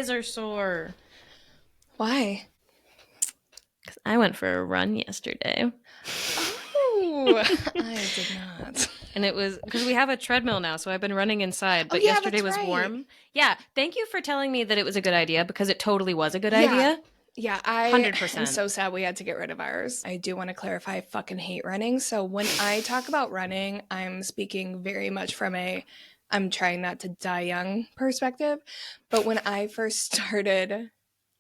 thighs are sore. Why? Because I went for a run yesterday. Oh, I did not. And it was because we have a treadmill now, so I've been running inside. But yeah, yesterday that's was right. warm. Yeah, thank you for telling me that it was a good idea, because it totally was a good idea. Yeah, I 100%. am so sad we had to get rid of ours. I do want to clarify, I fucking hate running. So when I talk about running, I'm speaking very much from I'm trying not to die young perspective. But when I first started,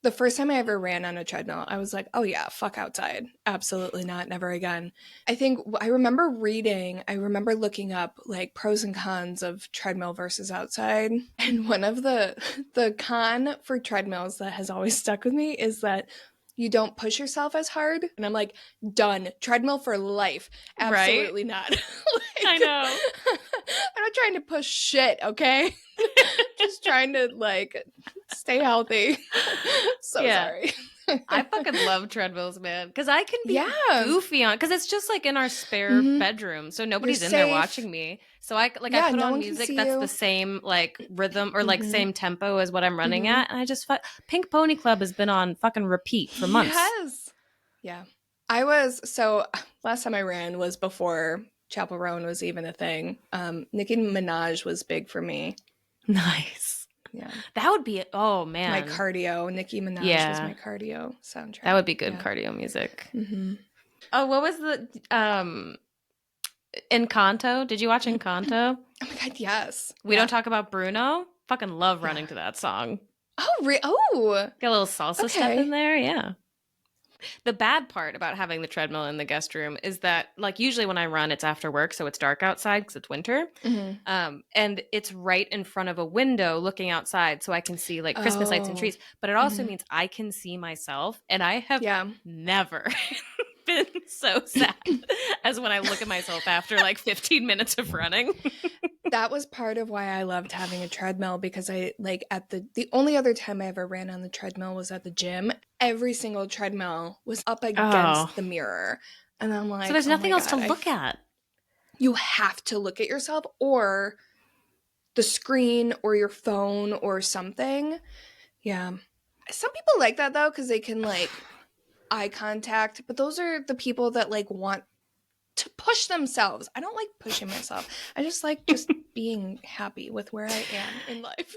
the first time I ever ran on a treadmill, I was like, oh yeah, fuck outside. Absolutely not, never again. I remember looking up like pros and cons of treadmill versus outside. And one of the con for treadmills that has always stuck with me is that you don't push yourself as hard. And I'm like, done. Treadmill for life. Absolutely not. I know. I'm not trying to push shit, okay? Just trying to like stay healthy. Sorry. I fucking love treadmills, man, because I can be goofy on, because it's just like in our spare bedroom, so nobody's in there watching me. So I put on music that's the same like rhythm or like same tempo as what I'm running at, and I just Pink Pony Club has been on fucking repeat for months. Yes. Yeah. Last time I ran was before Chapel Roan was even a thing. Nicki Minaj was big for me. Nice. Yeah. That would be, oh man. My cardio. Nicki Minaj was my cardio soundtrack. That would be good cardio music. Mm-hmm. Oh, what was the, Encanto? Did you watch Encanto? Oh my God, yes. We Don't Talk About Bruno? Fucking love running to that song. Oh, Got a little salsa stuff in there, yeah. The bad part about having the treadmill in the guest room is that, like, usually when I run, it's after work, so it's dark outside because it's winter. And it's right in front of a window looking outside, so I can see, like, Christmas lights and trees. But it also means I can see myself, and I have never been so sad as when I look at myself after, like, 15 minutes of running. That was part of why I loved having a treadmill, because I like the only other time I ever ran on the treadmill was at the gym. Every single treadmill was up against the mirror. And I'm like, so there's nothing else to look at. You have to look at yourself or the screen or your phone or something. Yeah. Some people like that though, because they can like eye contact, but those are the people that like want to push themselves. I don't like pushing myself. I just like being happy with where I am in life.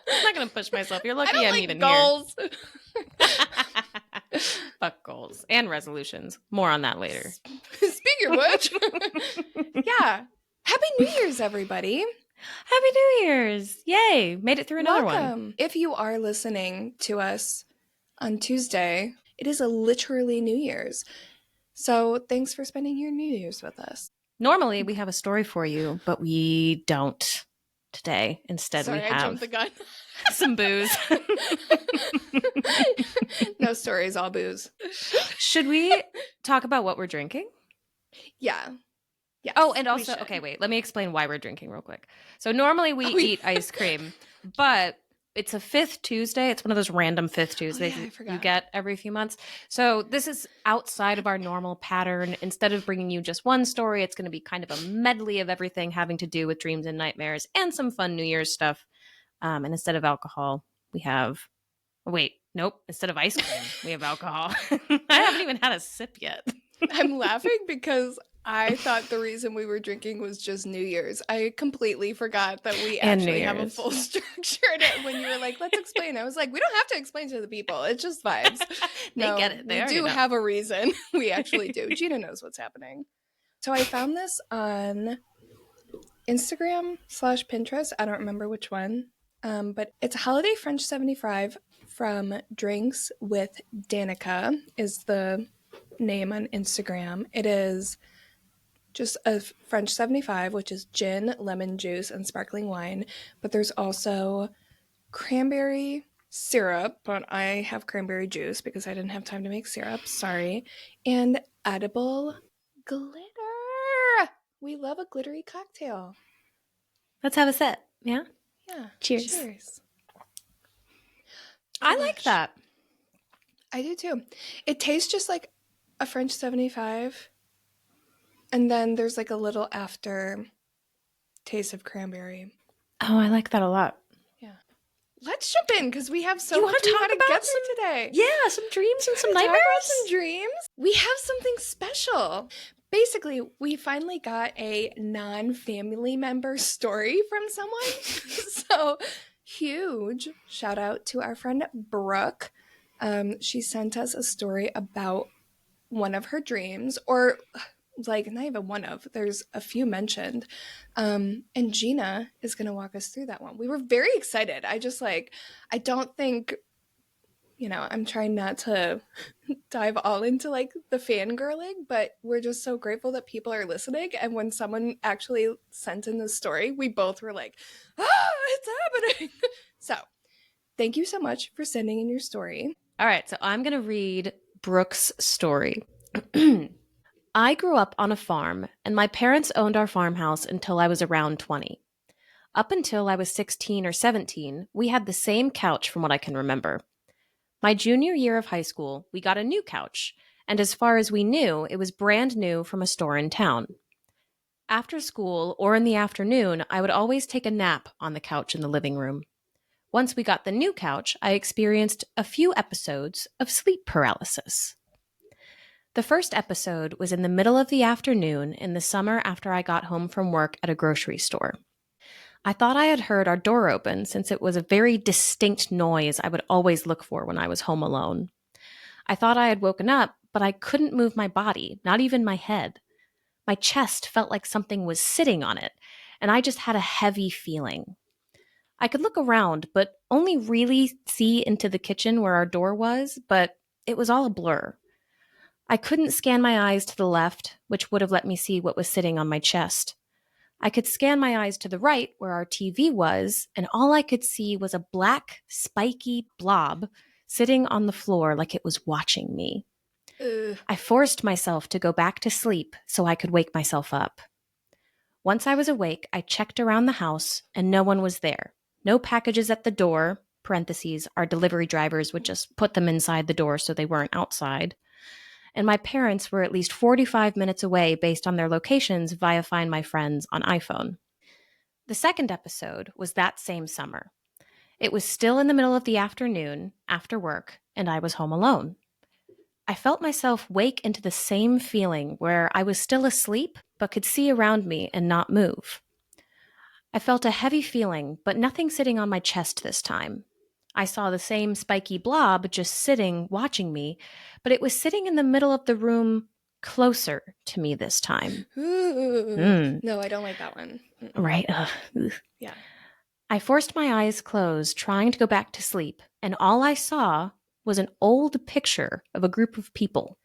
I'm not gonna push myself. You're lucky I'm even goals. Here. Fuck goals and resolutions. More on that later. Speaking of which, yeah. Happy New Year's, everybody. Happy New Year's. Yay. Made it through another one. If you are listening to us on Tuesday, it is literally New Year's. So thanks for spending your New Year's with us. Normally we have a story for you, but we don't today. Instead, we have I jumped the gun. Some booze. No stories, all booze. Should we talk about what we're drinking? Yeah. Yes, oh, and also, okay, wait. Let me explain why we're drinking real quick. So normally we eat ice cream, but it's a fifth Tuesday. It's one of those random fifth Tuesdays you get every few months. So this is outside of our normal pattern. Instead of bringing you just one story, it's going to be kind of a medley of everything having to do with dreams and nightmares and some fun New Year's stuff. And instead of alcohol, we have... Instead of ice cream, we have alcohol. I haven't even had a sip yet. I'm laughing because I thought the reason we were drinking was just New Year's. I completely forgot that we actually have a full structure in it. When you were like, let's explain. I was like, we don't have to explain to the people. It's just vibes. They get it. They do have a reason. We actually do. Gina knows what's happening. So I found this on Instagram/Pinterest. I don't remember which one. But it's a holiday French 75 from Drinks with Danica is the name on Instagram. It is just a French 75, which is gin, lemon juice, and sparkling wine. But there's also cranberry syrup, but I have cranberry juice because I didn't have time to make syrup. Sorry. And edible glitter. We love a glittery cocktail. Let's have a sip. Yeah? Yeah. Cheers. I like that. I do too. It tastes just like a French 75. And then there's like a little after taste of cranberry. Oh, I like that a lot. Yeah. let's jump in because we have so You much want to we talk want to about get some through today. Yeah, some dreams and some Talk nightmares. about some dreams. We have something special. Basically, we finally got a non-family member story from someone. So huge shout out to our friend Brooke. She sent us a story about one of her dreams, or like not even one of, there's a few mentioned. And Gina is going to walk us through that one. We were very excited. I don't think, I'm trying not to dive all into like the fangirling, but we're just so grateful that people are listening. And when someone actually sent in the story, we both were like, it's happening. So thank you so much for sending in your story. All right, so I'm going to read Brooke's story. I grew up on a farm, and my parents owned our farmhouse until I was around 20. Up until I was 16 or 17, we had the same couch from what I can remember. My junior year of high school, we got a new couch, and as far as we knew, it was brand new from a store in town. After school or in the afternoon, I would always take a nap on the couch in the living room. Once we got the new couch, I experienced a few episodes of sleep paralysis. The first episode was in the middle of the afternoon in the summer after I got home from work at a grocery store. I thought I had heard our door open since it was a very distinct noise I would always look for when I was home alone. I thought I had woken up, but I couldn't move my body, not even my head. My chest felt like something was sitting on it, and I just had a heavy feeling. I could look around, but only really see into the kitchen where our door was, but it was all a blur. I couldn't scan my eyes to the left, which would have let me see what was sitting on my chest. I could scan my eyes to the right, where our TV was, and all I could see was a black, spiky blob sitting on the floor like it was watching me. Ugh. I forced myself to go back to sleep so I could wake myself up. Once I was awake, I checked around the house, and no one was there. No packages at the door, parentheses, our delivery drivers would just put them inside the door so they weren't outside. And my parents were at least 45 minutes away based on their locations via Find My Friends on iPhone. The second episode was that same summer. It was still in the middle of the afternoon, after work, and I was home alone. I felt myself wake into the same feeling where I was still asleep but could see around me and not move. I felt a heavy feeling, but nothing sitting on my chest this time. I saw the same spiky blob just sitting, watching me, but it was sitting in the middle of the room, closer to me this time. No, I don't like that one. Right? Yeah. I forced my eyes closed, trying to go back to sleep, and all I saw was an old picture of a group of people.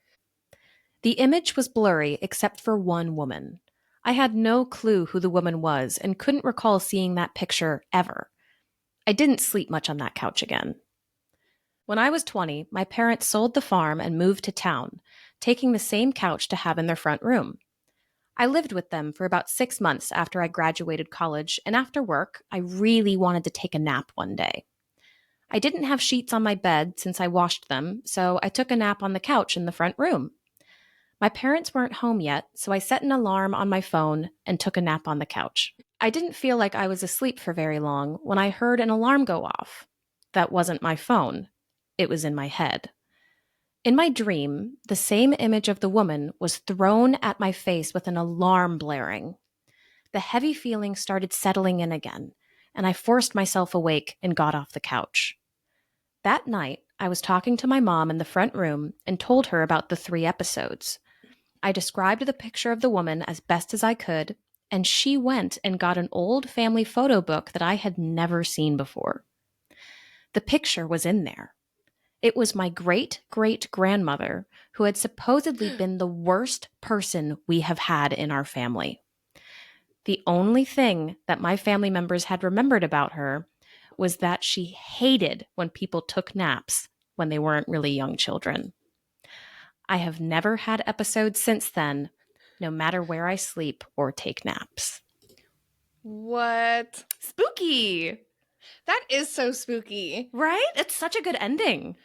The image was blurry except for one woman. I had no clue who the woman was and couldn't recall seeing that picture ever. I didn't sleep much on that couch again. When I was 20, my parents sold the farm and moved to town, taking the same couch to have in their front room. I lived with them for about 6 months after I graduated college, and after work, I really wanted to take a nap one day. I didn't have sheets on my bed since I washed them, so I took a nap on the couch in the front room. My parents weren't home yet, so I set an alarm on my phone and took a nap on the couch. I didn't feel like I was asleep for very long when I heard an alarm go off. That wasn't my phone. It was in my head. In my dream, the same image of the woman was thrown at my face with an alarm blaring. The heavy feeling started settling in again, and I forced myself awake and got off the couch. That night, I was talking to my mom in the front room and told her about the 3 episodes. I described the picture of the woman as best as I could, and she went and got an old family photo book that I had never seen before. The picture was in there. It was my great-great-grandmother, who had supposedly been the worst person we have had in our family. The only thing that my family members had remembered about her was that she hated when people took naps when they weren't really young children. I have never had episodes since then, no matter where I sleep or take naps. What? Spooky! That is so spooky. Right? It's such a good ending.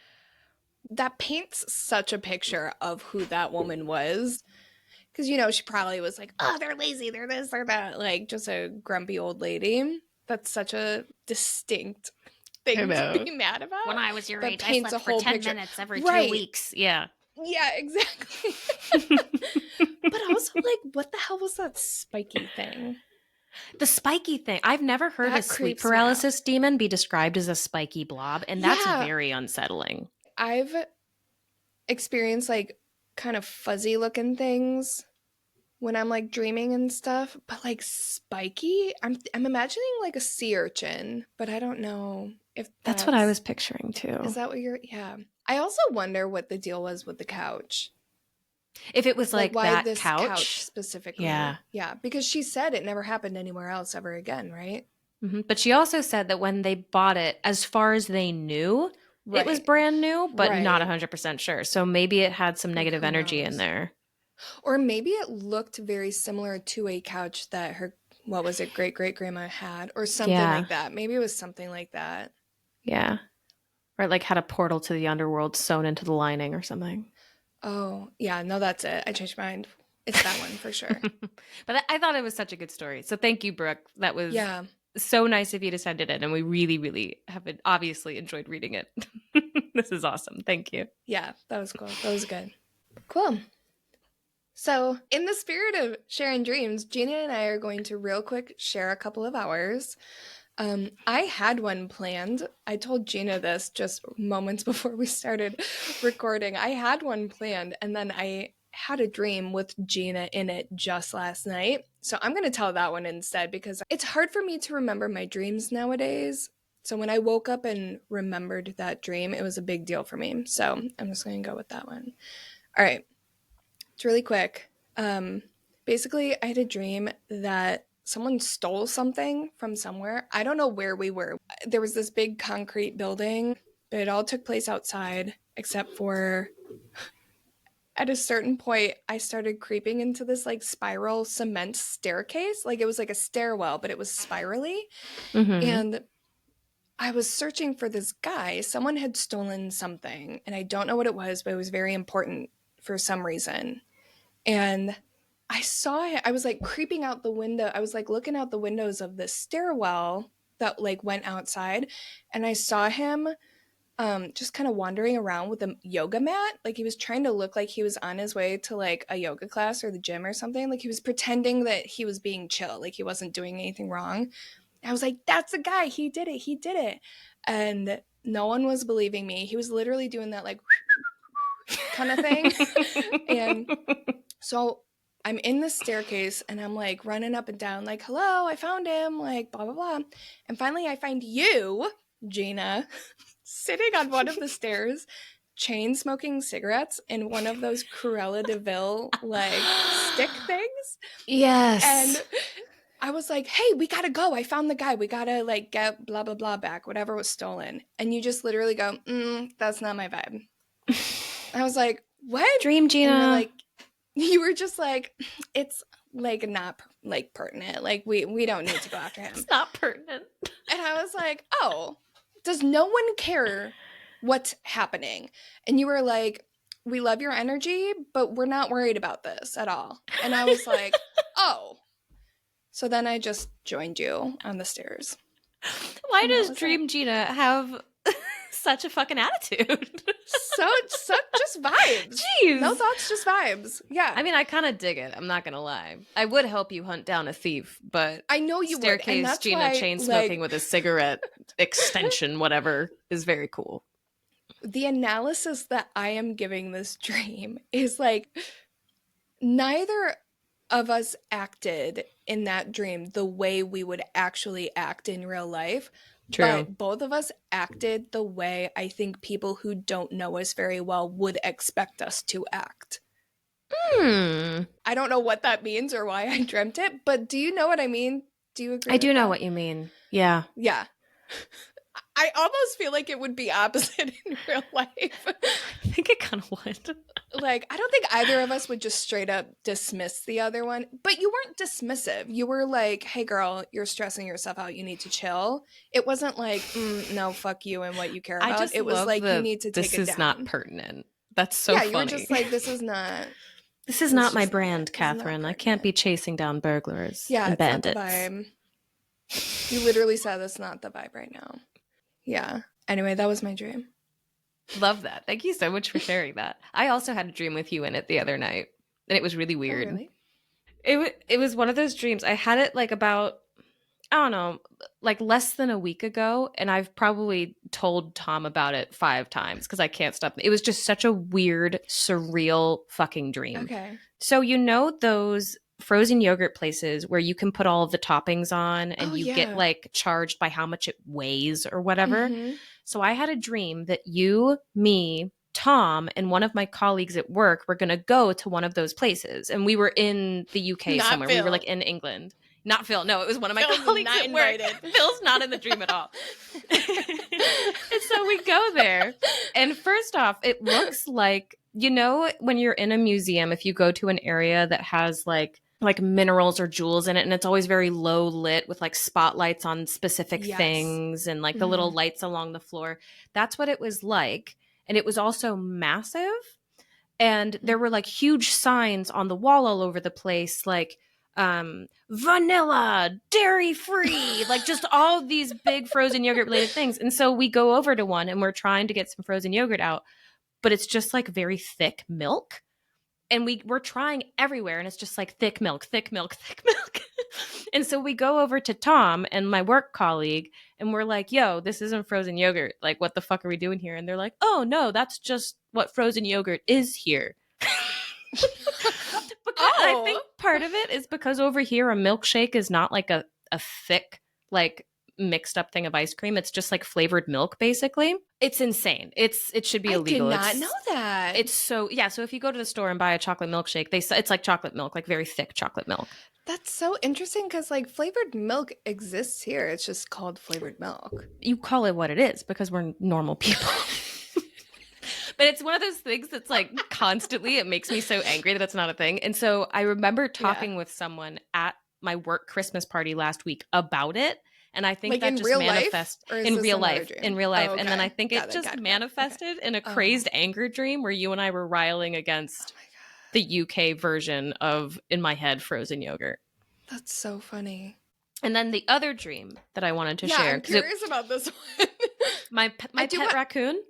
That paints such a picture of who that woman was. Because, she probably was like, oh, they're lazy, they're this, they're that. Like, just a grumpy old lady. That's such a distinct thing to be mad about. When I was your age, I slept for 10 minutes every 2 weeks. Yeah. Yeah, exactly. But also, like, what the hell was that spiky thing? The spiky thing. I've never heard a sleep paralysis demon be described as a spiky blob, and that's very unsettling. I've experienced, like, kind of fuzzy looking things when I'm, like, dreaming and stuff, but, like, spiky? I'm imagining, like, a sea urchin, but I don't know if that's what I was picturing, too. Is that what you're... Yeah. I also wonder what the deal was with the couch. If it was like why that this couch specifically. Yeah. Yeah, because she said it never happened anywhere else ever again, right? Mm-hmm. But she also said that when they bought it, as far as they knew, it was brand new, but not 100% sure. So maybe it had some negative energy in there. Or maybe it looked very similar to a couch that her, what was it, great-great-grandma had, or something like that. Maybe it was something like that. Yeah. Or it, like, had a portal to the underworld sewn into the lining or something. Oh, yeah. No, that's it. I changed my mind. It's that one for sure. But I thought it was such a good story. So thank you, Brooke. That was so nice of you to send it in. And we really, really have obviously enjoyed reading it. This is awesome. Thank you. Yeah, that was cool. That was good. Cool. So in the spirit of sharing dreams, Gina and I are going to real quick share a couple of ours. I had one planned. I told Gina this just moments before we started recording. I had one planned, and then I had a dream with Gina in it just last night. So I'm going to tell that one instead because it's hard for me to remember my dreams nowadays. So when I woke up and remembered that dream, it was a big deal for me. So I'm just going to go with that one. All right. It's really quick. Basically, I had a dream that someone stole something from somewhere. I don't know where we were. There was this big concrete building, but it all took place outside, except for at a certain point, I started creeping into this like spiral cement staircase. Like it was like a stairwell, but it was spirally. Mm-hmm. And I was searching for this guy. Someone had stolen something, and I don't know what it was, but it was very important for some reason. And I saw it. I was like creeping out the window. I was like looking out the windows of the stairwell that like went outside, and I saw him just kind of wandering around with a yoga mat. Like he was trying to look like he was on his way to like a yoga class or the gym or something. Like he was pretending that he was being chill, like he wasn't doing anything wrong. And I was like, that's the guy. He did it. He did it. And no one was believing me. He was literally doing that like kind of thing. And so I'm in the staircase and I'm like running up and down like, hello, I found him, like blah, blah, blah. And finally I find you, Gina, sitting on one of the stairs, chain smoking cigarettes in one of those Cruella de Vil like stick things. Yes. And I was like, hey, we gotta go. I found the guy. We gotta like get blah, blah, blah back, whatever was stolen. And you just literally go, that's not my vibe. I was like, what? Dream, Gina. You were just like, it's like not like pertinent. Like we don't need to go after him. It's not pertinent. And I was like, oh, does no one care what's happening? And you were like, we love your energy, but we're not worried about this at all. And I was like, oh. So then I just joined you on the stairs. Why does Dream Gina have such a fucking attitude? so just vibes. Jeez. No thoughts, just vibes. Yeah. I mean, I kind of dig it. I'm not gonna lie. I would help you hunt down a thief, but I know you staircase would. And that's Gina why, chain smoking with a cigarette extension, whatever, is very cool. The analysis that I am giving this dream is like neither of us acted in that dream the way we would actually act in real life. True. But both of us acted the way I think people who don't know us very well would expect us to act. I don't know what that means or why I dreamt it, but do you know what I mean? Do you agree? I do know what you mean. Yeah. Yeah. I almost feel like it would be opposite in real life. I think it kind of would. Like, I don't think either of us would just straight up dismiss the other one. But you weren't dismissive. You were like, hey, girl, you're stressing yourself out. You need to chill. It wasn't like, no, fuck you and what you care about. It was like, you need to take it down. This is not pertinent. That's so funny. Yeah, you were just like, this is not... This is not my brand, Kathryn. I can't be chasing down burglars and bandits. Not the vibe. You literally said that's not the vibe right now. Yeah. Anyway, that was my dream. Love that. Thank you so much for sharing that. I also had a dream with you in it the other night, and it was really weird. Oh, really? It was one of those dreams. I had it like about, I don't know, like less than a week ago, and I've probably told Tom about it 5 times because I can't stop. It was just such a weird, surreal fucking dream. Okay. So you know those frozen yogurt places where you can put all of the toppings on and you get like charged by how much it weighs or whatever. Mm-hmm. So I had a dream that you, me, Tom, and one of my colleagues at work were going to go to one of those places. And we were in the UK Not somewhere. Phil. We were like in England. Not Phil. No, it was one of my Phil's colleagues not at work. invited. Phil's not in the dream at all. And so we go there. And first off, it looks like, you know, when you're in a museum, if you go to an area that has like minerals or jewels in it, and it's always very low lit with like spotlights on specific things and like the little lights along the floor. That's what it was like. And it was also massive. And there were like huge signs on the wall all over the place, like vanilla, dairy free, like just all of these big frozen yogurt related things. And so we go over to one and we're trying to get some frozen yogurt out, but it's just like very thick milk. And we're trying everywhere, and it's just like thick milk, thick milk, thick milk. And so we go over to Tom and my work colleague, and we're like, yo, this isn't frozen yogurt. Like, what the fuck are we doing here? And they're like, oh, no, that's just what frozen yogurt is here. I think part of it is because over here, a milkshake is not like a thick, like mixed up thing of ice cream. It's just like flavored milk, basically. It's insane. It should be illegal. I did not know that. It's so, yeah. So if you go to the store and buy a chocolate milkshake, it's like chocolate milk, like very thick chocolate milk. That's so interesting because like flavored milk exists here. It's just called flavored milk. You call it what it is because we're normal people. But it's one of those things that's like constantly, it makes me so angry that it's not a thing. And so I remember talking with someone at my work Christmas party last week about it. And I think like that just manifested in real life. In real life. Oh, okay. And then I think it just manifested in a crazed anger dream where you and I were riling against the UK version of, in my head, frozen yogurt. That's so funny. And then the other dream that I wanted to share. I'm curious about this one. my pet raccoon.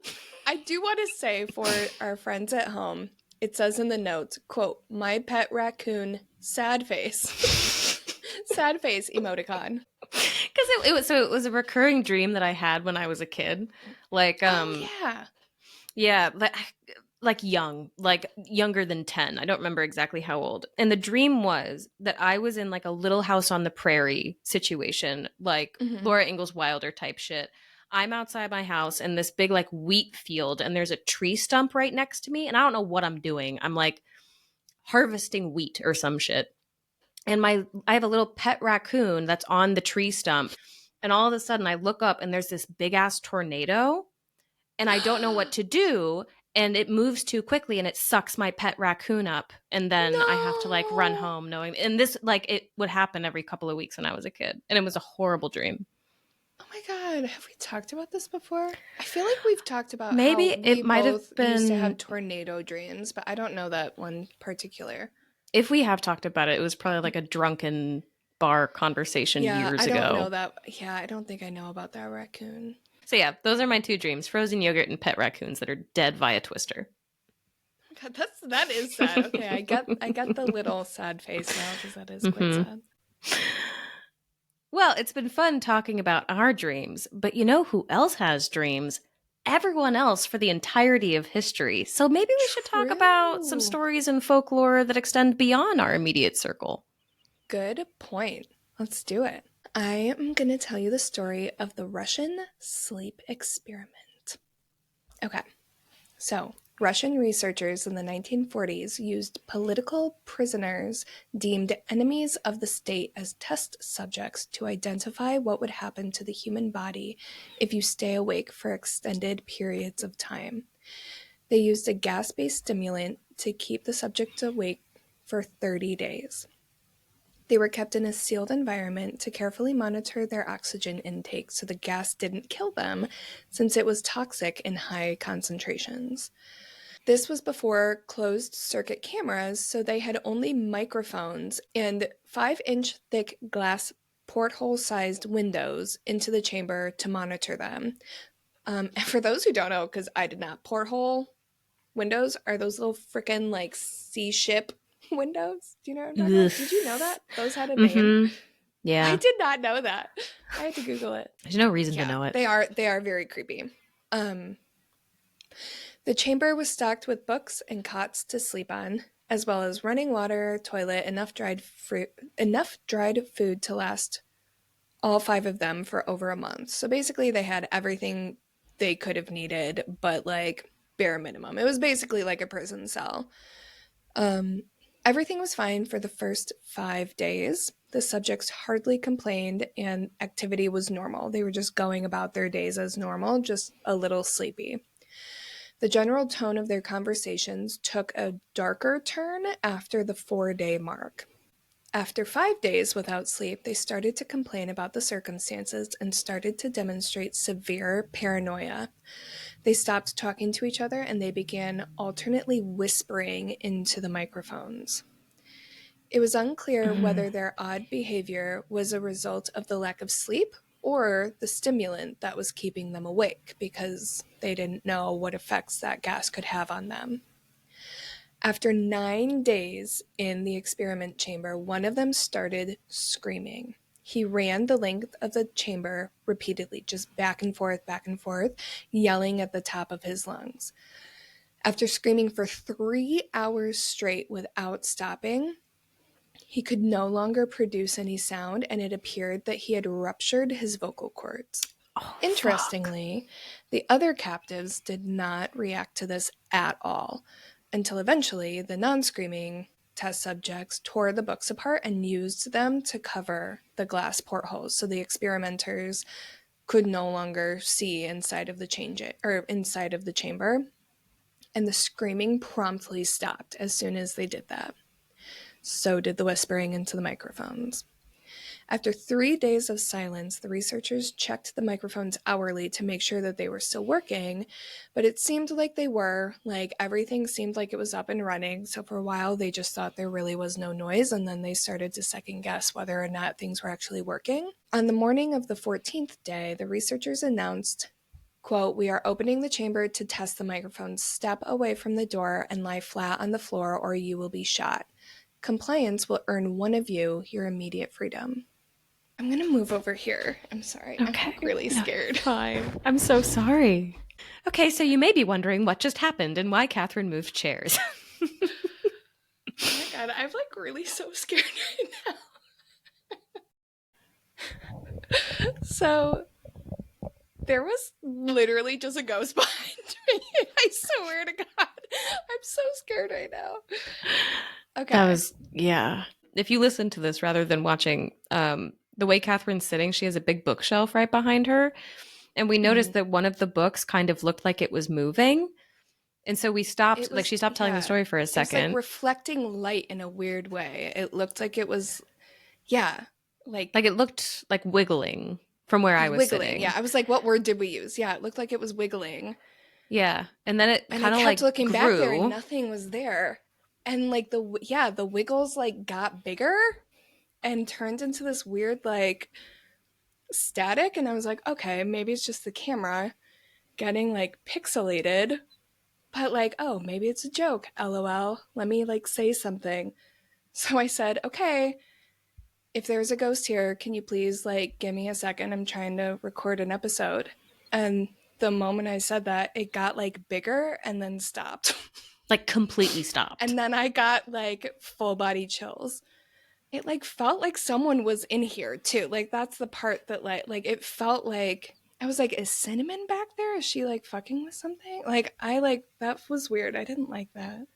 I do want to say for our friends at home, it says in the notes, quote, my pet raccoon, sad face. Sad face emoticon. Because it was a recurring dream that I had when I was a kid. Like, yeah, like young, like younger than 10. I don't remember exactly how old. And the dream was that I was in like a Little House on the Prairie situation, like Laura Ingalls Wilder type shit. I'm outside my house in this big like wheat field, and there's a tree stump right next to me, and I don't know what I'm doing. I'm like harvesting wheat or some shit. And I have a little pet raccoon that's on the tree stump. And all of a sudden I look up and there's this big ass tornado and I don't know what to do. And it moves too quickly and it sucks my pet raccoon up. And then I have to like run home knowing, and this, like, it would happen every couple of weeks when I was a kid. And it was a horrible dream. Oh my God. Have we talked about this before? I feel like we've talked about maybe how it might have been used to have tornado dreams, but I don't know that one particular. If we have talked about it, it was probably like a drunken bar conversation years ago. I don't know that. Yeah, I don't think I know about that raccoon. So yeah, those are my 2 dreams: frozen yogurt and pet raccoons that are dead via Twister. God, that is sad. Okay, I get the little sad face now because that is quite sad. Well, it's been fun talking about our dreams, but you know who else has dreams? Everyone else for the entirety of history. So maybe we should talk about some stories and folklore that extend beyond our immediate circle. Good point. Let's do it. I am going to tell you the story of the Russian sleep experiment. Okay, so Russian researchers in the 1940s used political prisoners deemed enemies of the state as test subjects to identify what would happen to the human body if you stay awake for extended periods of time. They used a gas-based stimulant to keep the subject awake for 30 days. They were kept in a sealed environment to carefully monitor their oxygen intake so the gas didn't kill them, since it was toxic in high concentrations. This was before closed-circuit cameras, so they had only microphones and 5-inch thick glass porthole-sized windows into the chamber to monitor them. And for those who don't know, because I did not, porthole windows are those little freaking like sea ship windows. Do you know what I'm talking about? Did you know that? Those had a name? Yeah. I did not know that. I had to Google it. There's no reason to know it. They are very creepy. The chamber was stocked with books and cots to sleep on, as well as running water, toilet, enough dried food to last all 5 of them for over a month. So basically they had everything they could have needed, but like bare minimum. It was basically like a prison cell. Everything was fine for the first 5 days. The subjects hardly complained and activity was normal. They were just going about their days as normal, just a little sleepy. The general tone of their conversations took a darker turn after the 4-day mark. After 5 days without sleep, they started to complain about the circumstances and started to demonstrate severe paranoia. They stopped talking to each other and they began alternately whispering into the microphones. It was unclear whether their odd behavior was a result of the lack of sleep or the stimulant that was keeping them awake, because they didn't know what effects that gas could have on them. After 9 days in the experiment chamber, one of them started screaming. He ran the length of the chamber repeatedly, just back and forth, yelling at the top of his lungs. After screaming for 3 hours straight without stopping, he could no longer produce any sound, and it appeared that he had ruptured his vocal cords. Oh, interestingly, the other captives did not react to this at all, until eventually the non-screaming test subjects tore the books apart and used them to cover the glass portholes, so the experimenters could no longer see inside of the chamber, and the screaming promptly stopped as soon as they did that. So did the whispering into the microphones. After 3 days of silence, the researchers checked the microphones hourly to make sure that they were still working, but it seemed like they were. Like, everything seemed like it was up and running, so for a while they just thought there really was no noise, and then they started to second guess whether or not things were actually working. On the morning of the 14th day, the researchers announced, quote, "We are opening the chamber to test the microphones. Step away from the door and lie flat on the floor or you will be shot. Compliance will earn one of you your immediate freedom." I'm going to move over here. I'm sorry. Okay. I'm really scared. Fine. I'm so sorry. Okay, so you may be wondering what just happened and why Kathryn moved chairs. Oh my god, I'm like really so scared right now. So there was literally just a ghost behind me. I swear to God. I'm so scared right now. Okay. That was, yeah. If you listen to this rather than watching, the way Kathryn's sitting, she has a big bookshelf right behind her. And we noticed that one of the books kind of looked like it was moving. And so we stopped, she stopped telling the story for a second. It was like reflecting light in a weird way. It looked like it was, like it looked like wiggling from where I was sitting. Yeah, I was like, what word did we use? Yeah, it looked like it was wiggling. Yeah, and then it kind of like looking grew. Back there and nothing was there. And like the wiggles like got bigger and turned into this weird like static, and I was like, okay, maybe it's just the camera getting like pixelated, but like, oh, maybe it's a joke, lol, let me like say something. So I said, okay, if there's a ghost here, can you please like give me a second, I'm trying to record an episode. And the moment I said that, it got like bigger and then stopped. Like completely stopped. And then I got like full body chills. It like felt like someone was in here too. Like that's the part that like it felt like I was like, is Cinnamon back there? Is she like fucking with something? Like that was weird. I didn't like that.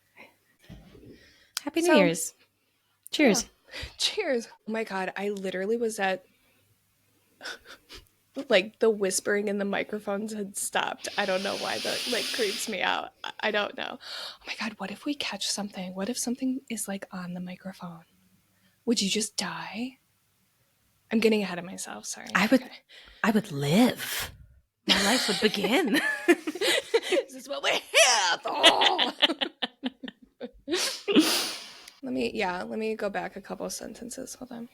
Happy New Year's. Cheers. Yeah. Cheers. Oh my God. I literally was at like the whispering in the microphones had stopped. I don't know why that like creeps me out. I don't know. Oh my God, what if we catch something? What if something is like on the microphone? Would you just die? I'm getting ahead of myself. Sorry. I would live. My life would begin. This is what we're here for. Let me go back a couple of sentences. Hold on.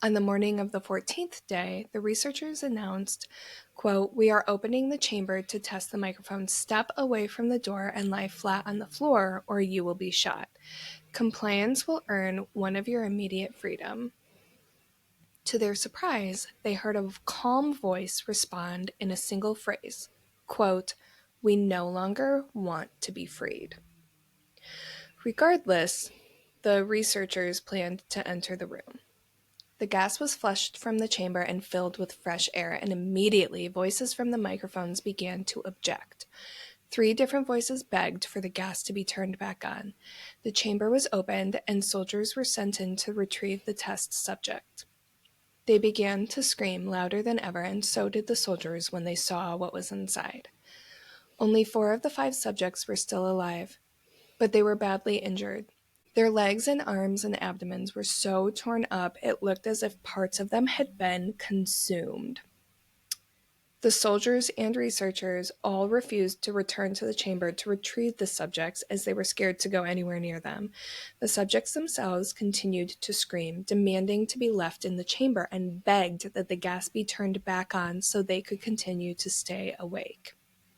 On the morning of the 14th day, the researchers announced, quote, "We are opening the chamber to test the microphone. Step away from the door and lie flat on the floor, or you will be shot. Compliance will earn one of your immediate freedom." To their surprise, they heard a calm voice respond in a single phrase, quote, "We no longer want to be freed." Regardless, the researchers planned to enter the room. The gas was flushed from the chamber and filled with fresh air, and immediately voices from the microphones began to object. 3 different voices begged for the gas to be turned back on. The chamber was opened, and soldiers were sent in to retrieve the test subject. They began to scream louder than ever, and so did the soldiers when they saw what was inside. Only 4 of the 5 subjects were still alive, but they were badly injured. Their legs and arms and abdomens were so torn up it looked as if parts of them had been consumed. The soldiers and researchers all refused to return to the chamber to retrieve the subjects as they were scared to go anywhere near them. The subjects themselves continued to scream, demanding to be left in the chamber, and begged that the gas be turned back on so they could continue to stay awake.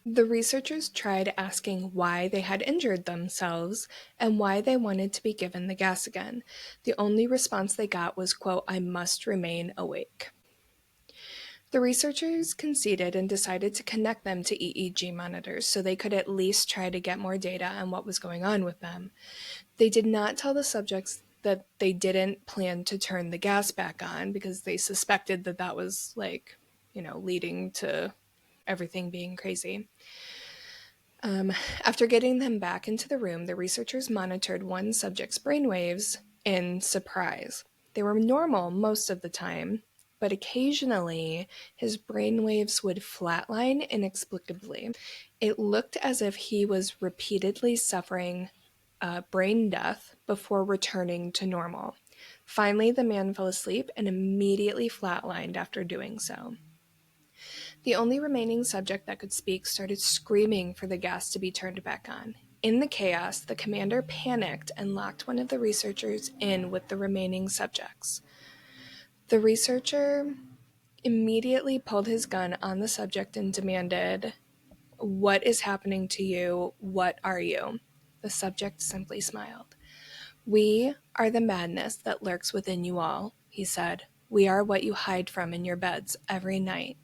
The researchers tried asking why they had injured themselves and why they wanted to be given the gas again. The only response they got was, quote, "I must remain awake." The researchers conceded and decided to connect them to EEG monitors so they could at least try to get more data on what was going on with them. They did not tell the subjects that they didn't plan to turn the gas back on because they suspected that that was leading to everything being crazy. After getting them back into the room, the researchers monitored one subject's brainwaves in surprise. They were normal most of the time, but occasionally his brainwaves would flatline inexplicably. It looked as if he was repeatedly suffering brain death before returning to normal. Finally, the man fell asleep and immediately flatlined after doing so. The only remaining subject that could speak started screaming for the gas to be turned back on. In the chaos, the commander panicked and locked one of the researchers in with the remaining subjects. The researcher immediately pulled his gun on the subject and demanded, "What is happening to you? What are you?" The subject simply smiled. "We are the madness that lurks within you all," he said. "We are what you hide from in your beds every night.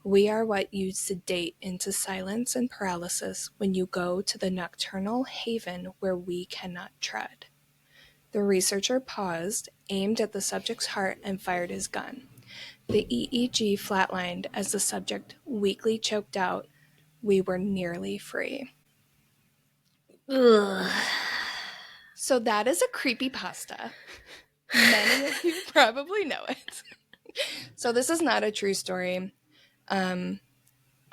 We are what you sedate into silence and paralysis when you go to the nocturnal haven where we cannot tread." The researcher paused, aimed at the subject's heart, and fired his gun. The EEG flatlined as the subject weakly choked out, "We were nearly free." Ugh. So that is a creepypasta. Many of you probably know it. So this is not a true story.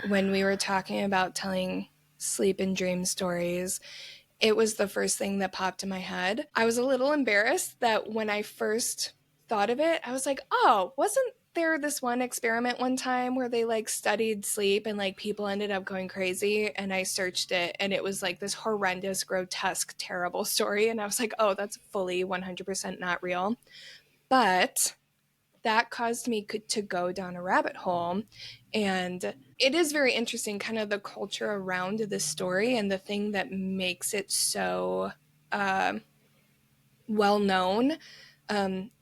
When we were talking about telling sleep and dream stories, it was the first thing that popped in my head. I was a little embarrassed that when I first thought of it, I was like, oh, wasn't there this one experiment one time where they studied sleep and people ended up going crazy? And I searched it and it was this horrendous, grotesque, terrible story. And I was like, oh, that's fully 100% not real. But that caused me to go down a rabbit hole. And it is very interesting, kind of the culture around this story, and the thing that makes it so well known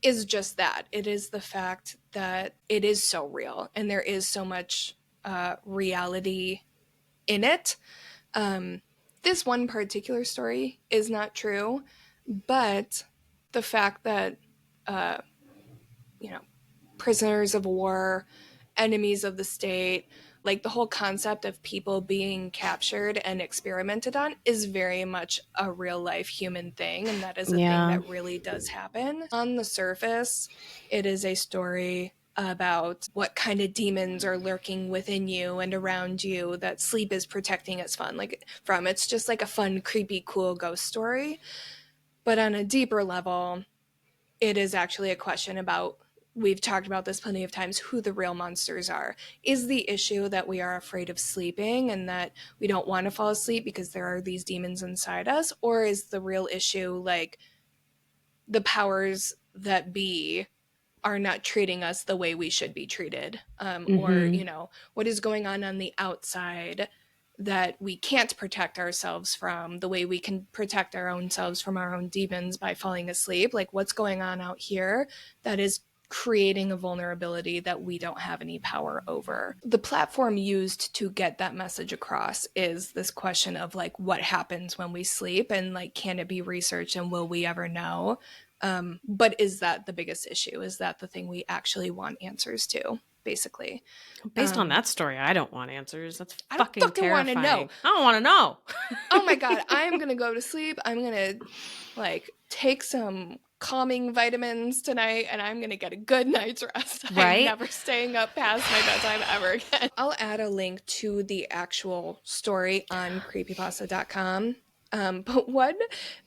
is just that. It is the fact that it is so real and there is so much reality in it. This one particular story is not true, but the fact that prisoners of war, enemies of the state, the whole concept of people being captured and experimented on is very much a real life human thing, and that is a thing that really does happen. On the surface, it is a story about what kind of demons are lurking within you and around you that sleep is protecting us from. It's just a fun, creepy, cool ghost story. But on a deeper level, it is actually a question about, we've talked about this plenty of times, who the real monsters are. Is the issue that we are afraid of sleeping and that we don't want to fall asleep because there are these demons inside us? Or is the real issue the powers that be are not treating us the way we should be treated, or, you know, what is going on the outside that we can't protect ourselves from the way we can protect our own selves from our own demons by falling asleep. Like, what's going on out here that is creating a vulnerability that we don't have any power over. The platform used to get that message across is this question of like, what happens when we sleep, and like, can it be researched, and will we ever know? But is that the biggest issue? Is that the thing we actually want answers to? Basically, based on that story, I don't want answers. That's I fucking don't terrifying. want to know. I don't want to know. Oh my God, I'm gonna go to sleep. I'm gonna like take some calming vitamins tonight, and I'm gonna get a good night's rest. Right? I'm never staying up past my bedtime ever again. I'll add a link to the actual story on creepypasta.com. But one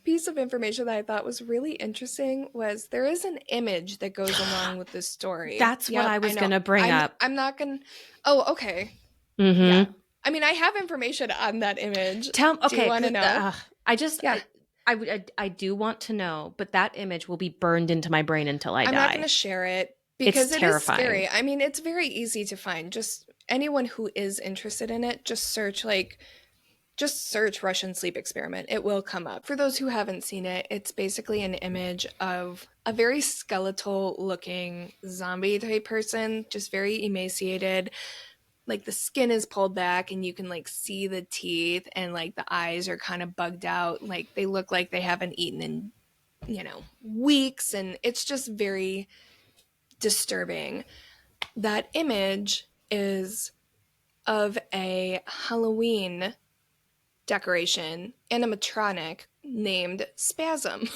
piece of information that I thought was really interesting was there is an image that goes along with this story. That's what I was going to bring up. I'm not going to... Oh, okay. Mm-hmm. Yeah. I mean, I have information on that image. Okay. Do you want to know? I do want to know, but that image will be burned into my brain until I die. I'm not going to share it because it is scary. I mean, it's very easy to find. Just anyone who is interested in it, just search Russian sleep experiment. It will come up. For those who haven't seen it, it's basically an image of a very skeletal looking zombie type person, just very emaciated. Like the skin is pulled back and you can like see the teeth, and like the eyes are kind of bugged out. Like they look like they haven't eaten in, you know, weeks. And it's just very disturbing. That image is of a Halloween decoration animatronic named Spasm.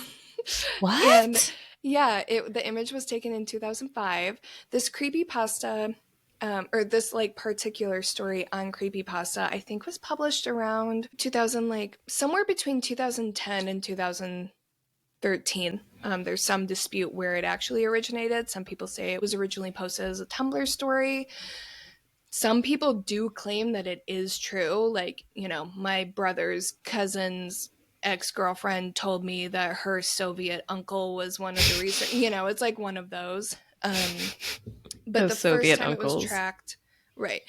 What? And yeah, the image was taken in 2005. This creepypasta, or this like particular story on creepypasta, I think was published around 2000, like somewhere between 2010 and 2013. There's some dispute where it actually originated. Some people say it was originally posted as a Tumblr story. Some people do claim that it is true. Like, you know, my brother's cousin's ex-girlfriend told me that her Soviet uncle was one of the recent, you know, it's like one of those. But those the Soviet first time uncles. It was tracked, right.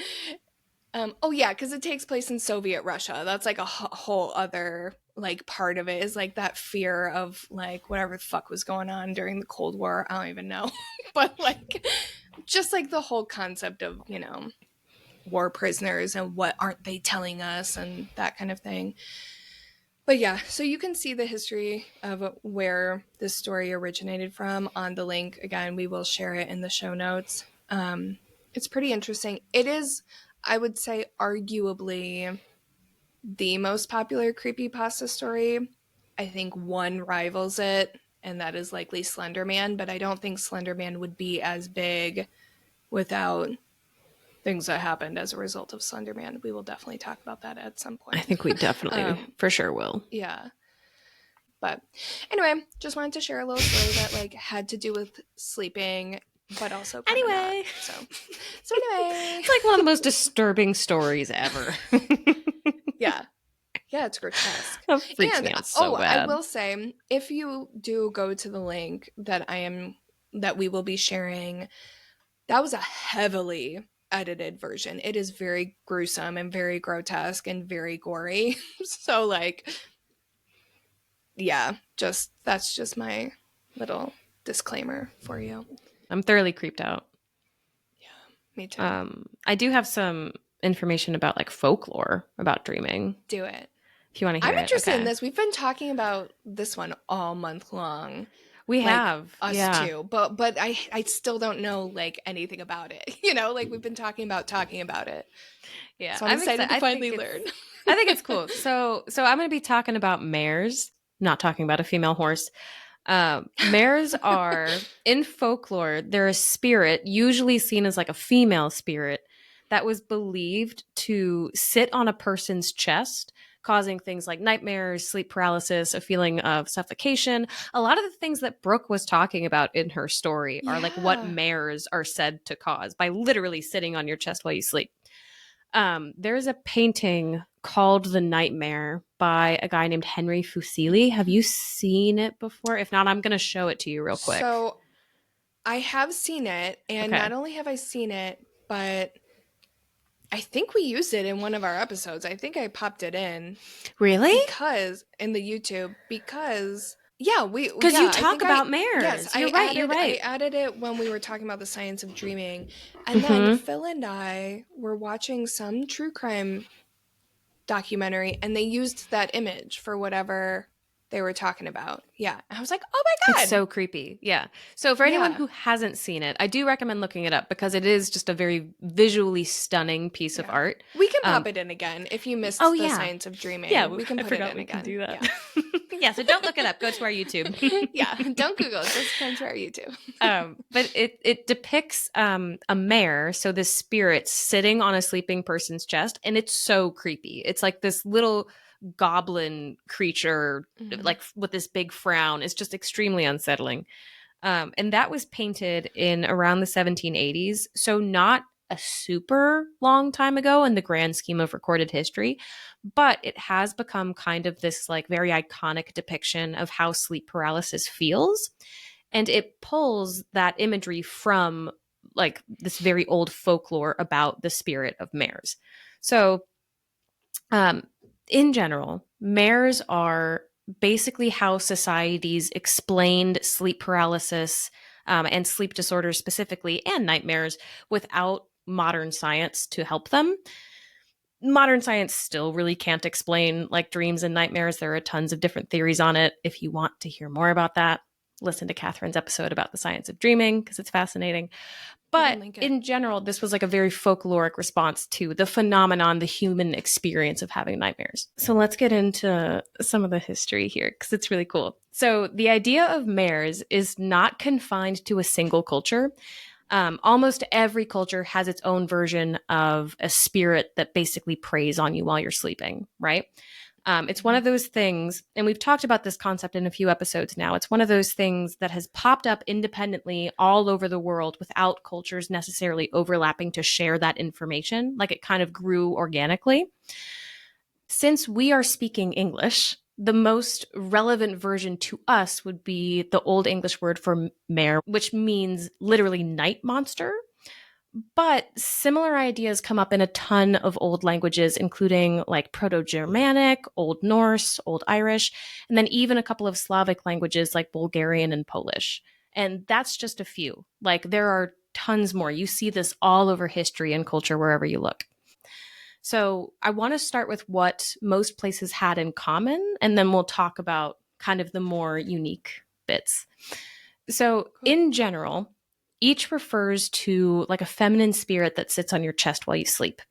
Oh yeah, because it takes place in Soviet Russia. That's like a whole other like part of it, is like that fear of like whatever the fuck was going on during the Cold War. I don't even know. But like, just like the whole concept of, you know, war prisoners and what aren't they telling us and that kind of thing. But yeah, so you can see the history of where this story originated from on the link. Again, we will share it in the show notes. It's pretty interesting. It is, I would say, arguably the most popular creepypasta story. I think one rivals it, and that is likely Slender Man, but I don't think Slender Man would be as big without things that happened as a result of Slender Man. We will definitely talk about that at some point. I think we definitely for sure will. Yeah. But anyway, just wanted to share a little story that like had to do with sleeping, but also anyway. Not. So anyway. It's like one of the most disturbing stories ever. Yeah. Yeah, it's grotesque. That freaks me out so bad. I will say, if you do go to the link that we will be sharing, that was a heavily edited version. It is very gruesome and very grotesque and very gory. So like, yeah, that's just my little disclaimer for you. I'm thoroughly creeped out. Yeah, me too. I do have some information about like folklore about dreaming. Do it. If you want to hear it. I'm interested in this. We've been talking about this one all month long. We like, have us too, but I still don't know like anything about it. You know, like we've been talking about it. Yeah, so I'm excited to finally learn. I think it's cool. So I'm going to be talking about mares. Not talking about a female horse. Mares are in folklore. They're a spirit, usually seen as like a female spirit, that was believed to sit on a person's chest, causing things like nightmares, sleep paralysis, a feeling of suffocation. A lot of the things that Brooke was talking about in her story are like what mares are said to cause by literally sitting on your chest while you sleep. There's a painting called The Nightmare by a guy named Henry Fuseli. Have you seen it before? If not, I'm going to show it to you real quick. So I have seen it, and not only have I seen it, but I think we used it in one of our episodes. I think I popped it in. Really? Because in the YouTube, because because you talk about mares. Yes, you're right. I added it when we were talking about the science of dreaming, and then Phil and I were watching some true crime documentary, and they used that image for whatever they were talking about. Yeah. I was like, oh my God. It's so creepy. Yeah. So for anyone who hasn't seen it, I do recommend looking it up because it is just a very visually stunning piece of art. We can pop it in again if you missed the science of dreaming. Yeah, we can put it in again. Do that. Yeah. So don't look it up. Go to our YouTube. Yeah. Don't Google it. Just come to our YouTube. But it depicts a mare, so this spirit sitting on a sleeping person's chest, and it's so creepy. It's like this little goblin creature, like with this big frown. It's just extremely unsettling. And that was painted in around the 1780s, so not a super long time ago in the grand scheme of recorded history, but it has become kind of this like very iconic depiction of how sleep paralysis feels. And it pulls that imagery from like this very old folklore about the spirit of mares. So, in general, mares are basically how societies explained sleep paralysis and sleep disorders specifically, and nightmares, without modern science to help them. Modern science still really can't explain like dreams and nightmares. There are tons of different theories on it. If you want to hear more about that, listen to Kathryn's episode about the science of dreaming because it's fascinating. But in general, this was like a very folkloric response to the phenomenon, the human experience of having nightmares. So let's get into some of the history here because it's really cool. So the idea of mares is not confined to a single culture. Almost every culture has its own version of a spirit that basically preys on you while you're sleeping, right? It's one of those things, and we've talked about this concept in a few episodes now. It's one of those things that has popped up independently all over the world without cultures necessarily overlapping to share that information. Like it kind of grew organically. Since we are speaking English, the most relevant version to us would be the Old English word for mare, which means literally night monster. But similar ideas come up in a ton of old languages, including like Proto-Germanic, Old Norse, Old Irish, and then even a couple of Slavic languages like Bulgarian and Polish. And that's just a few. Like there are tons more. You see this all over history and culture wherever you look. So I want to start with what most places had in common, and then we'll talk about kind of the more unique bits. So in general, each refers to like a feminine spirit that sits on your chest while you sleep.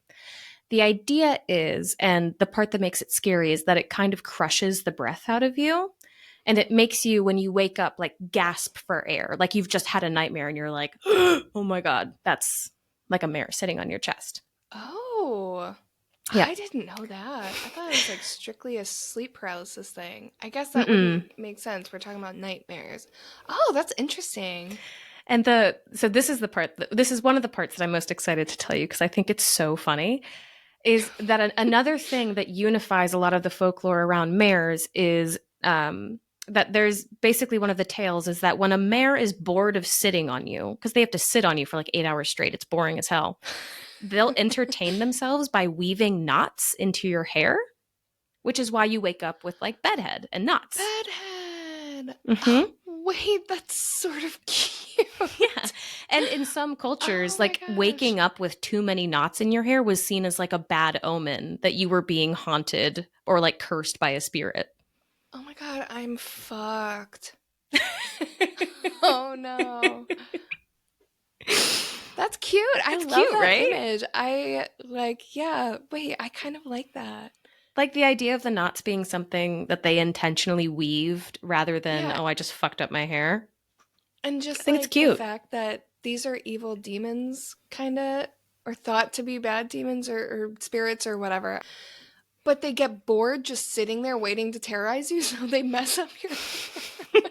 The idea is, and the part that makes it scary is that it kind of crushes the breath out of you. And it makes you, when you wake up, like gasp for air. Like you've just had a nightmare and you're like, oh my God, that's like a mare sitting on your chest. Oh, yeah. I didn't know that. I thought it was like strictly a sleep paralysis thing. I guess that wouldn't make sense. We're talking about nightmares. Oh, that's interesting. And so this is the part, this is one of the parts that I'm most excited to tell you because I think it's so funny, is that another thing that unifies a lot of the folklore around mares is that there's basically one of the tales is that when a mare is bored of sitting on you, because they have to sit on you for like 8 hours straight, it's boring as hell, they'll entertain themselves by weaving knots into your hair, which is why you wake up with like bedhead and knots. Bedhead. Oh, wait, that's sort of cute. Yeah. And in some cultures, like waking up with too many knots in your hair was seen as like a bad omen that you were being haunted or like cursed by a spirit. Oh my God, I'm fucked. Oh no. That's cute. I love that right? image. I like, yeah, wait, I kind of like that. Like the idea of the knots being something that they intentionally weaved rather than, oh, I just fucked up my hair. And just I think like it's cute. The fact that these are evil demons, kind of, or thought to be bad demons or spirits or whatever. But they get bored just sitting there waiting to terrorize you, so they mess up your hair.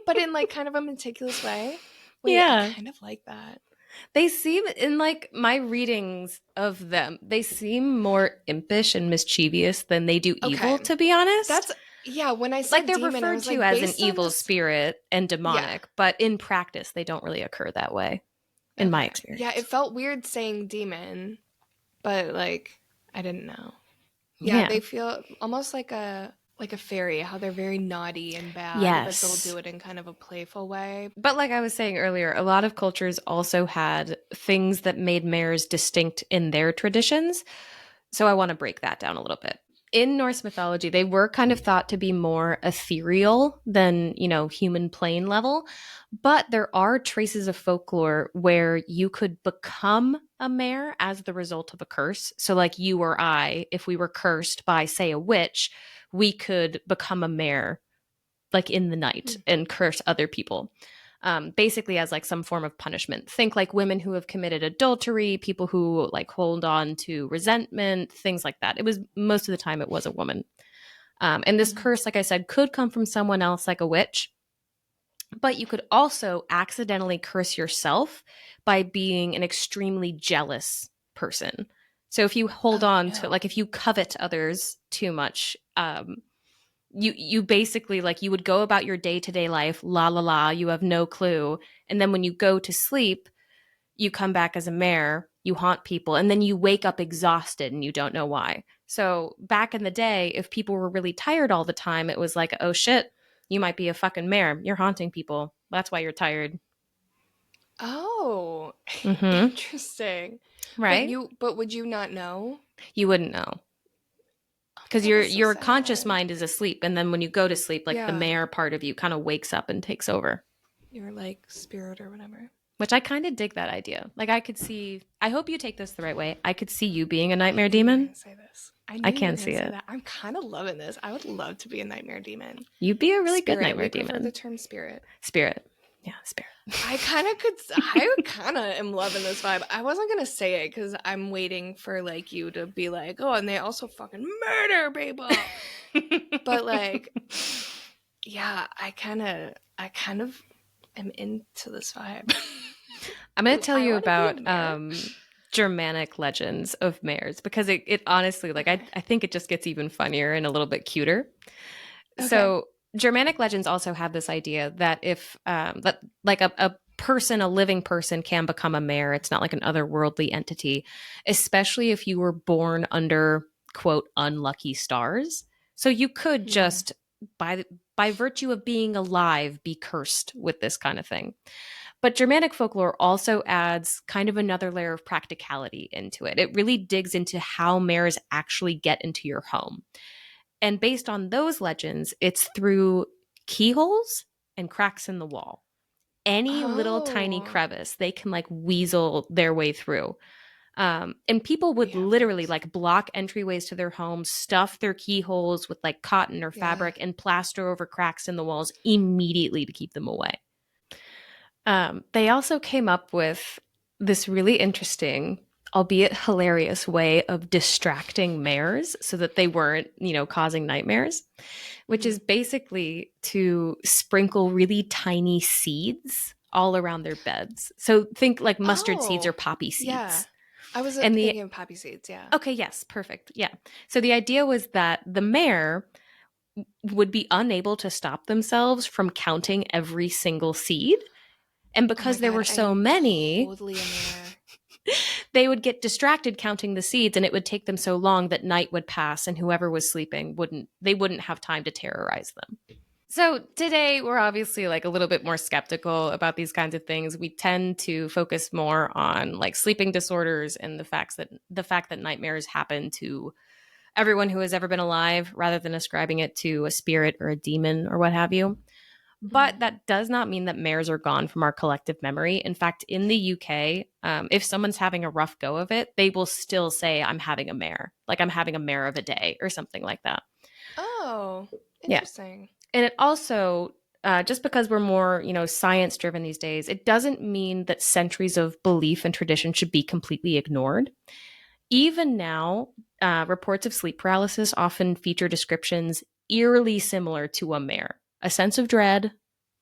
But in like kind of a meticulous way. Wait, yeah. I kind of like that. They seem, in like my readings of them, they seem more impish and mischievous than they do evil, to be honest. Yeah, when I said Like they're demon, I referred was to like, as an based on evil this. spirit and Yeah. demonic, but in practice, they don't really occur that way, in my Okay. Yeah, experience. it felt weird saying demon, but like I didn't know. Yeah, Yeah. they feel almost like a fairy, how they're very naughty and bad, but they'll Yes. do it in kind of a playful way. But like I was saying earlier, a lot of cultures also had things that made mares distinct in their traditions. So I want to break that down a little bit. In Norse mythology, they were kind of thought to be more ethereal than, human plane level. But there are traces of folklore where you could become a mare as the result of a curse. So, like you or I, if we were cursed by, say, a witch, we could become a mare like in the night and curse other people. Basically as like some form of punishment. Think like women who have committed adultery, people who like hold on to resentment, things like that. It was most of the time it was a woman. And this curse, like I said, could come from someone else like a witch, but you could also accidentally curse yourself by being an extremely jealous person. So if you hold Oh on to, no. like, if you covet others too much, you basically, like, you would go about your day-to-day life, la la la, you have no clue, and then when you go to sleep you come back as a mare, you haunt people, and then you wake up exhausted and you don't know why. So back in the day, if people were really tired all the time, it was like, oh shit, you might be a fucking mare, you're haunting people, that's why you're tired. Oh, Mm-hmm. interesting. Right? But would you not know? You wouldn't know Oh my because God, your that's so your conscious sad. mind is asleep, and then when you go to sleep, like the Yeah, mare part of you kind of wakes up and takes over. you're like spirit or whatever. Which I kind of dig that idea. Like I could see, I hope you take this the right way. I could see you being a I nightmare knew you were demon. gonna say this. I I knew you were can gonna see say it. that. I'm kind of loving this. I would love to be a nightmare demon. You'd be a really good Spirit. nightmare We prefer the demon. term spirit. Spirit. Yeah, spirit. I kind of am loving this vibe. I wasn't gonna say it because I'm waiting for like you to be like, oh, and they also fucking murder people. But like, yeah, I kind of am into this vibe. I'm going to tell I you want to be a about mare. Germanic legends of mares because it honestly, like, Okay. I think it just gets even funnier and a little bit cuter. Okay. So Germanic legends also have this idea that if that like a person, a living person, can become a mare. It's not like an otherworldly entity, especially if you were born under quote unlucky stars. So you could Hmm. just by virtue of being alive be cursed with this kind of thing. But Germanic folklore also adds kind of another layer of practicality into it. It really digs into how mares actually get into your home. And based on those legends, it's through keyholes and cracks in the wall. Any little tiny Oh, crevice, they can like weasel their way through. And people we would have literally those. like block entryways to their homes, stuff their keyholes with like cotton or Yeah. fabric, and plaster over cracks in the walls immediately to keep them away. They also came up with this really interesting, albeit hilarious, way of distracting mares so that they weren't, causing nightmares, which Hmm. is basically to sprinkle really tiny seeds all around their beds. So think like mustard seeds or Oh, poppy yeah. seeds. I was And the thinking of poppy seeds. Yeah. Okay, yes, perfect. Yeah. So the idea was that the mare would be unable to stop themselves from counting every single seed. And Oh my because there God, were I so am many, totally a mare. they would get distracted counting the seeds, and it would take them so long that night would pass and whoever was sleeping wouldn't have time to terrorize them. So today we're obviously like a little bit more skeptical about these kinds of things. We tend to focus more on like sleeping disorders and the fact that nightmares happen to everyone who has ever been alive rather than ascribing it to a spirit or a demon or what have you. But Hmm. that does not mean that mares are gone from our collective memory. In fact, in the UK, if someone's having a rough go of it, they will still say, I'm having a mare, like I'm having a mare of a day or something like that. Oh, Yeah. interesting. And it also, just because we're more, science driven these days, it doesn't mean that centuries of belief and tradition should be completely ignored. Even now, reports of sleep paralysis often feature descriptions eerily similar to a mare, a sense of dread,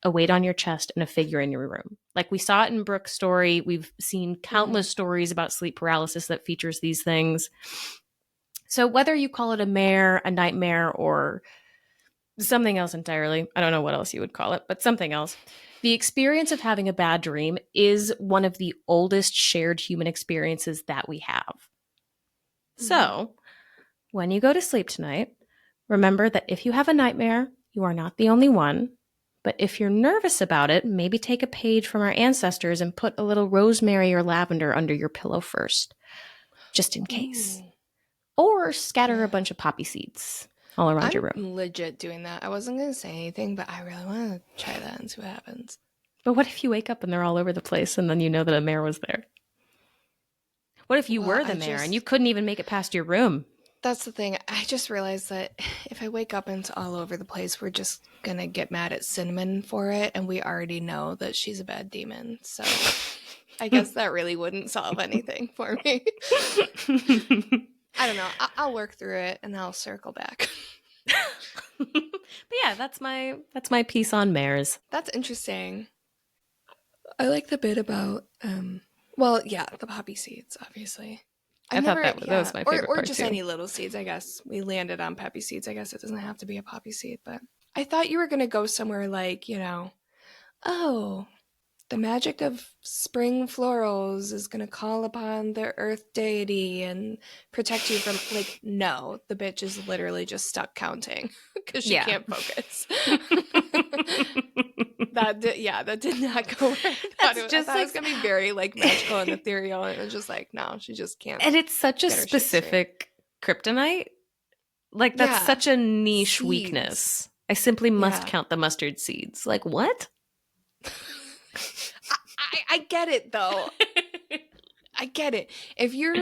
a weight on your chest, and a figure in your room. Like we saw it in Brooke's story. We've seen Hmm. countless stories about sleep paralysis that features these things. So whether you call it a mare, a nightmare, or something else entirely. I don't know what else you would call it, but something else. The experience of having a bad dream is one of the oldest shared human experiences that we have. So, when you go to sleep tonight, remember that if you have a nightmare, you are not the only one. But if you're nervous about it, maybe take a page from our ancestors and put a little rosemary or lavender under your pillow first, just in case. Or scatter a bunch of poppy seeds all around your room. I'm legit doing that. I wasn't going to say anything, but I really want to try that and see what happens. But what if you wake up and they're all over the place and then you know that a mare was there? What if you were the mare and you couldn't even make it past your room? That's the thing. I just realized that if I wake up and it's all over the place, we're just going to get mad at Cinnamon for it. And we already know that she's a bad demon. So I guess that really wouldn't solve anything for me. I don't know. I'll work through it and I'll circle back. But yeah, that's my piece on mares. That's interesting. I like the bit about, the poppy seeds, obviously. I thought that was my favorite part, or just too. any little seeds, I guess. We landed on poppy seeds. I guess it doesn't have to be a poppy seed, but I thought you were going to go somewhere like, the magic of spring florals is going to call upon the earth deity and protect you from, no, the bitch is literally just stuck counting because she can't focus. That did not go where I thought it was going to be very, magical and ethereal, and it was just no, she just can't. And it's such a specific kryptonite. That's such a niche seeds. Weakness. I simply must count the mustard seeds. What? I get it, though. I get it. If you're,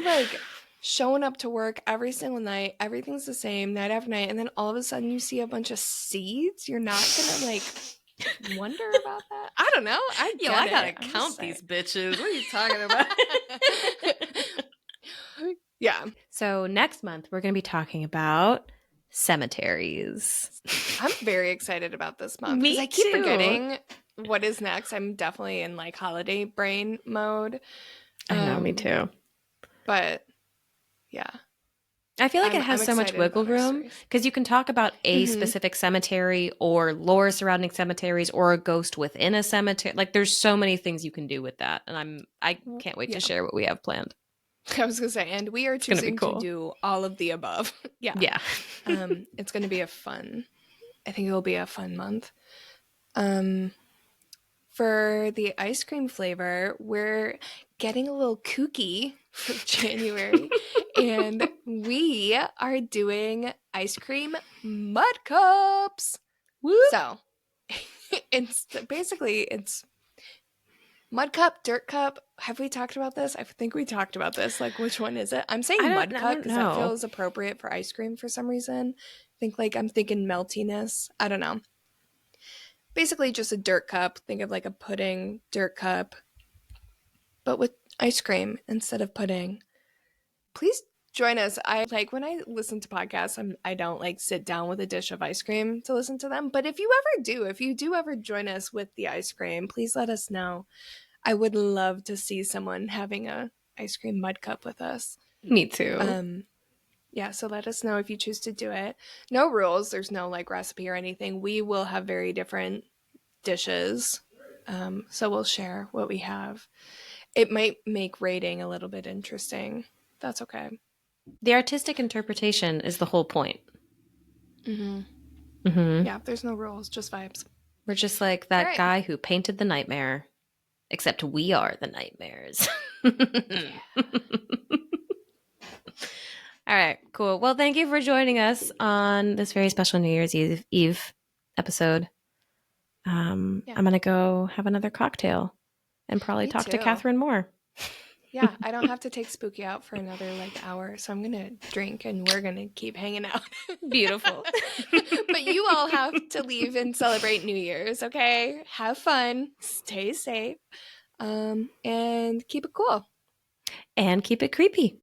showing up to work every single night, everything's the same night after night, and then all of a sudden you see a bunch of seeds, you're not gonna, wonder about that? I don't know. I gotta count these bitches. What are you talking about? Yeah. So next month, we're going to be talking about cemeteries. I'm very excited about this month. Me I keep too. forgetting what is next. I'm definitely in holiday brain mode. I know, me too. But yeah. I feel like it has so much wiggle room because you can talk about a specific cemetery or lore surrounding cemeteries or a ghost within a cemetery. There's so many things you can do with that. And I can't wait to share what we have planned. I was going to say, and we are choosing to do all of the above. Yeah. Yeah. It's going to be I think it will be a fun month. For the ice cream flavor, we're getting a little kooky for January, and we are doing ice cream mud cups. Woo! So it's mud cup, dirt cup. Have we talked about this? I think we talked about this. Which one is it? I'm saying mud cup because that feels appropriate for ice cream for some reason. I think I'm thinking meltiness. I don't know. Basically just a dirt cup. Think of a pudding dirt cup, but with ice cream instead of pudding. Please join us. I when I listen to podcasts, I don't sit down with a dish of ice cream to listen to them. But if you do ever join us with the ice cream, please let us know. I would love to see someone having a ice cream mud cup with us. Me too. Yeah, so let us know if you choose to do it. No rules. There's no recipe or anything. We will have very different dishes. So we'll share what we have. It might make rating a little bit interesting. That's okay. The artistic interpretation is the whole point. Yeah, there's no rules, just vibes. We're just like that guy who painted the nightmare, except we are the nightmares. All right, cool. Well, thank you for joining us on this very special New Year's Eve episode. I'm going to go have another cocktail and probably talk to Kathryn more. Yeah, I don't have to take Spooky out for another hour, so I'm going to drink and we're going to keep hanging out. Beautiful. But you all have to leave and celebrate New Year's, okay? Have fun, stay safe, and keep it cool. And keep it creepy.